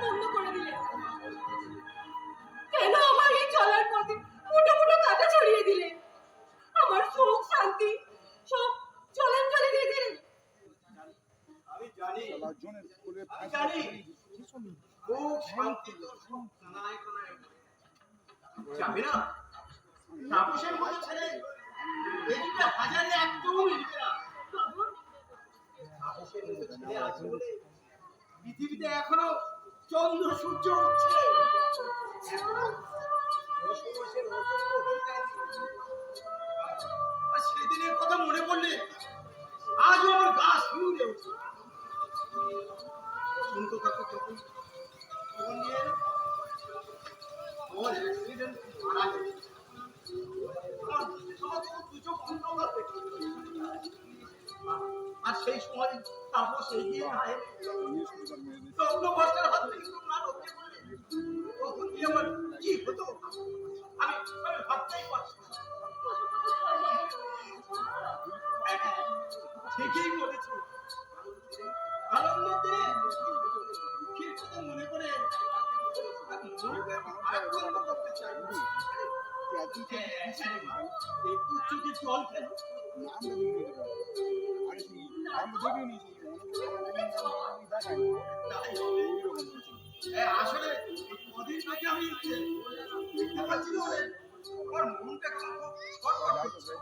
পূর্ণ করে দিলে। কেন আমার এই চলার পথে ফুটো ফুটো কাঁটা ছড়িয়ে দিলে? আমার সুখ শান্তি সব জলে দিয়ে দিলে। আমি জানি খুব শান্তি যাবে না। তাপসের মতো ছেলে এদিকে হাজারে একদমও মিলবে না। তাপসের মতো ছেলে আছে বলে পৃথিবীতে এখনো চন্দ্র সূর্য উঠছে। সেদিনের কথা মনে পড়লে আজও আমার গা শিউরে ওঠে। শুনতে থাকো তখন খবর নিয়ে এলো আমার অ্যাক্সিডেন্ট মারা গেছে। আমার তো দুটো বন্ধ হবে। আর সেই সময় তাপস এগিয়ে আয় চন্দ্রবাসের হাত থেকে না রক্ষে করলে তখন কি আমার কি হতো আমি ভাবতেই পারছি না। ঠিকই বলেছি, আনন্দের দিনে দুঃখের কথা মনে করে করতে চাই। একটু চোখে জল ফেল। আসলে কদিন আগে আমি দেখতে পাচ্ছি আমার মনটা কেমন ছটফট করছে।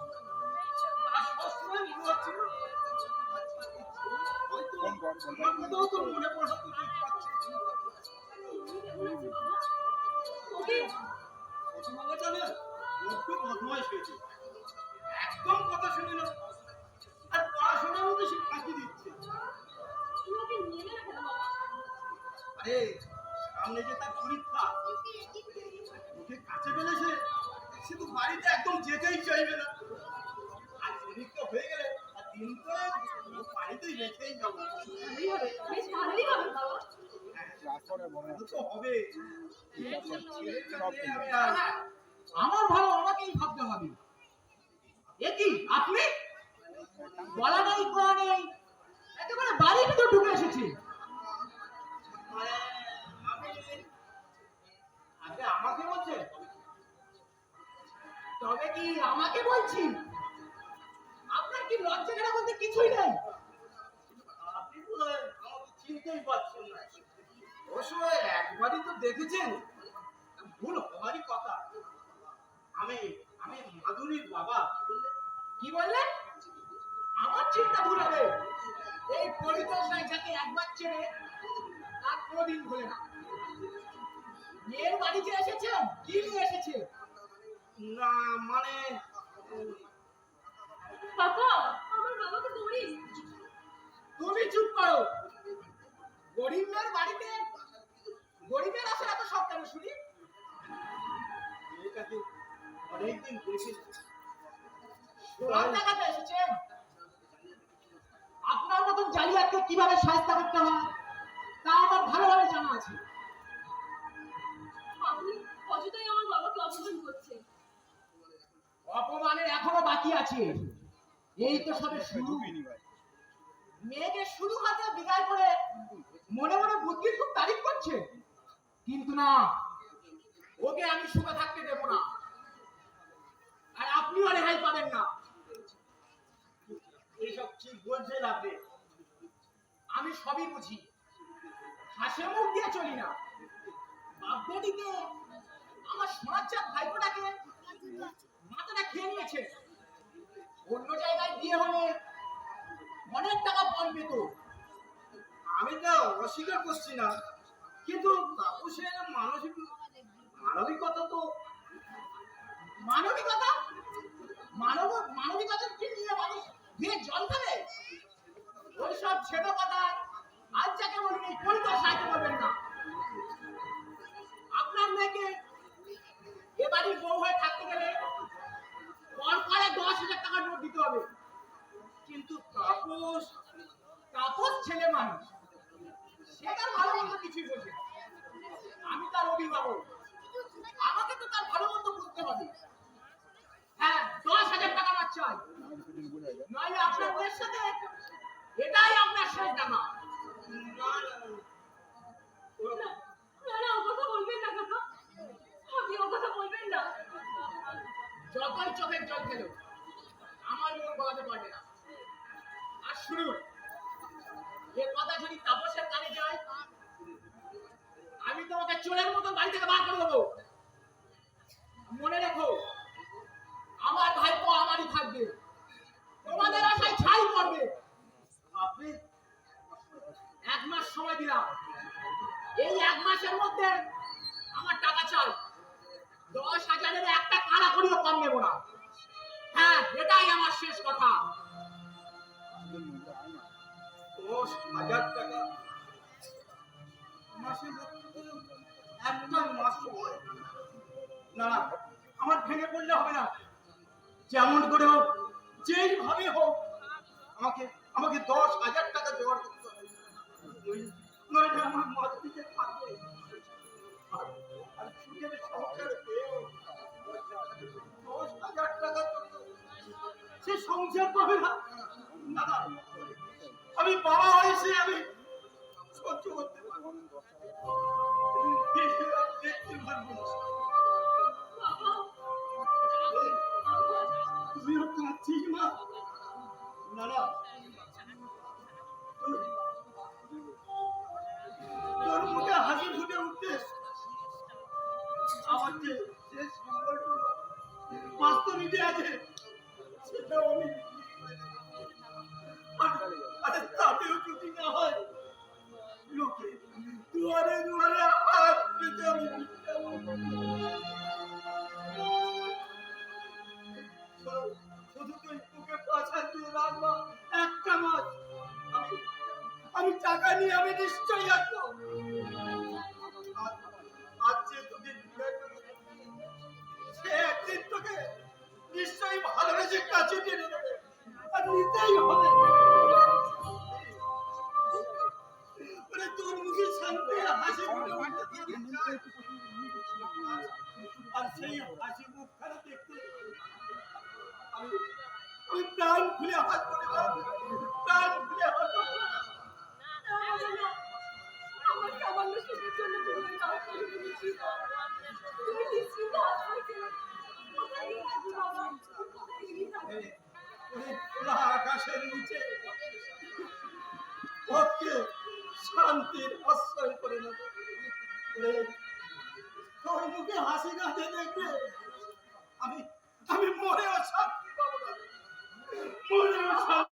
আর সবসময় মনে হচ্ছিল মনে পড়া একদম কথা শুনে না আর পড়াশোনার মধ্যে সে ফাঁকি দিচ্ছে। আরে সামনে যে তার পরীক্ষা ওকে কাছে পেলে সে তো বাড়িতে একদম যেতেই চাইবে না। আর পরীক্ষা হয়ে গেলে আর দিন তো বাড়িতেই রেখেই যাবো। হবে আমার ভালো আমাকেই ভাবতে হবে। একই আপনি বলা নেই কোয়া নেই একেবারে বাড়ির ভিতর ঢুকে এসেছি। আমাকে বলছে? তবে কি আমাকে বলছি? আপনার কি লজ্জা কেনা বলতে কিছুই নেই? আপনি তো আমাকে চিনতেই পারছেন না। অবশ্য একবারই তো দেখেছেন, ভুল হওয়ারই কথা। আমি আমি মাধুরীর বাবা। কি বললেন? আমার চিন্তা ভুল হবে? এই পরিদশায় যাকে একবার ছেড়ে তার কোনদিন ভুলে না। মেয়ের বাড়িতে এসেছেন, কি নিয়ে এসেছে? না মানে বাবা, আমার বাবাকে ধরিস। তুমি চুপ করো। গরিবের বাড়িতে গরিবের আসলে এত সব কেন শুনি? মেয়েটাকে অনেকদিন দেখেছি। সোনার টাকাতে এসেছেন? আপনার মতন জালিয়াতকে কিভাবে সাহায্য করতে হয় তা আমার ভালোভাবে জানা আছে। আপনি অযথাই আমার বাবাকে অপমান করছেন। অপমানের এখনো বাকি আছে। এই তো সবে শুরু। মেয়েকে শুরু হাতে বিদায় করে মনে মনে বুদ্ধির খুব তারিফ করছে, কিন্তু না, ওকে আমি সুখে থাকতে দেব না। আর আপনিও রেহাই পাবেন না। এইসব ঠিক বলছেন আপনি? আমি সবই বুঝি, হাসে মুখ দিয়ে চলি না। বাপ বেটিকে আমার সোনার চাঁদ ভাইপোটাকে মাথাটা খেয়ে নিয়েছে। অন্য জায়গায় বিয়ে হলে অনেক টাকা পান পেত। আমি তো অস্বীকার করছি না, কিন্তু তাপসের মানবিকতা তো মানবিকতা মানবিকতা কি নিয়ে মানুষ দিয়ে জল ফেলে? ওইসব ছেদ কথা আজ যাকে বলিনি কোন তো সাহায্য করবেন না। আপনার মেয়েকে এ বাড়ির বউ হয়ে থাকতে গেলে সরকারে 10,000 টাকার নোট দিতে হবে। কিন্তু তাপস ছেলে মানুষ, সে তার ভালো মন্দ কিছুই বোঝে। আমি তার অভিভাবক, আমাকে তো তার ভালো মন্দ বুঝতে হবে। হ্যাঁ, 10,000 টাকা আমার চাই, নইলে আপনার মেয়ের সাথে এটাই আপনার শেষ দেখা। না এ কথা যদি তাপসের কানে যায়, আমি তোমাকে চোরের মতো বাড়ি থেকে বার করে দেবো। মনে রেখো, আমার ভাইপো আমারই থাকবে, তোমাদের আশায় ছাই পড়বে। আপনি 1 মাস সময় দিলাম, এই 1 মাসের মধ্যে আমার টাকা চাই। 10,000-এর একটা কানা করিও কম নেব না। হ্যাঁ, এটাই আমার শেষ কথা। 10,000 টাকা মাসে একটা মাস সময়। না না, আমার ভেঙে পড়লে হবে না। যেমন করে হোক, যেইভাবে হোক, আমাকে আমাকে 10,000 টাকা জোগাড় করতে হবে। নইলে আমার মাতৃকে থাকবে আর সুখের সংসার পেয়েও 10,000 টাকা সে সংসার পাবে না। না না, আমি বাবা হয়েছে, আমি সহ্য করতে পারবো না। দেখতে পারবো না। তুমিও কাঁদছিস মা? না না, তোর মুখে হাসি ফুটে উঠতে আমার যে শেষ সম্বলটুকু বাস্তবিতে আছে, সেটাও আমি আরে তাতেও যদি না হয়, লোকে দুয়ারে দুয়ারে হাত পেতে আমি ভিক্ষা করবো। শুধু তুই তোকে পাছা দিয়ে রাখবা একটা মাস, আমি টাকা নিয়ে আমি নিশ্চয়ই আসবো। আজ যে তোকে সে একদিন তোকে নিশ্চয়ই ভালোবেসে কাছে টেনে নেবে, আর নিতেই হবে। তোর মুখে শান্তি হাসি ফুটে উঠতে আর সেই হাসি মুখখানা দেখতে আমি প্রাণ খুলে হাত করে প্রাণ খুলে হাত করে। আমার সামান্য সুখের জন্য তুমি ওই কাজ করে দিয়েছি। তুমি নিশ্চিন্ত আশ্রয় ছিলে। কোথায় গিয়ে থাকবো বাবা? কোথায় গিয়ে থাকবো? ওই খোলা আকাশের নিচে ওকে শান্তির আশ্রয় করে নেব। তোর মুখে হাসি না দেখবে আমি মরেও শান্তি পাবো না, মরেও শান্তি।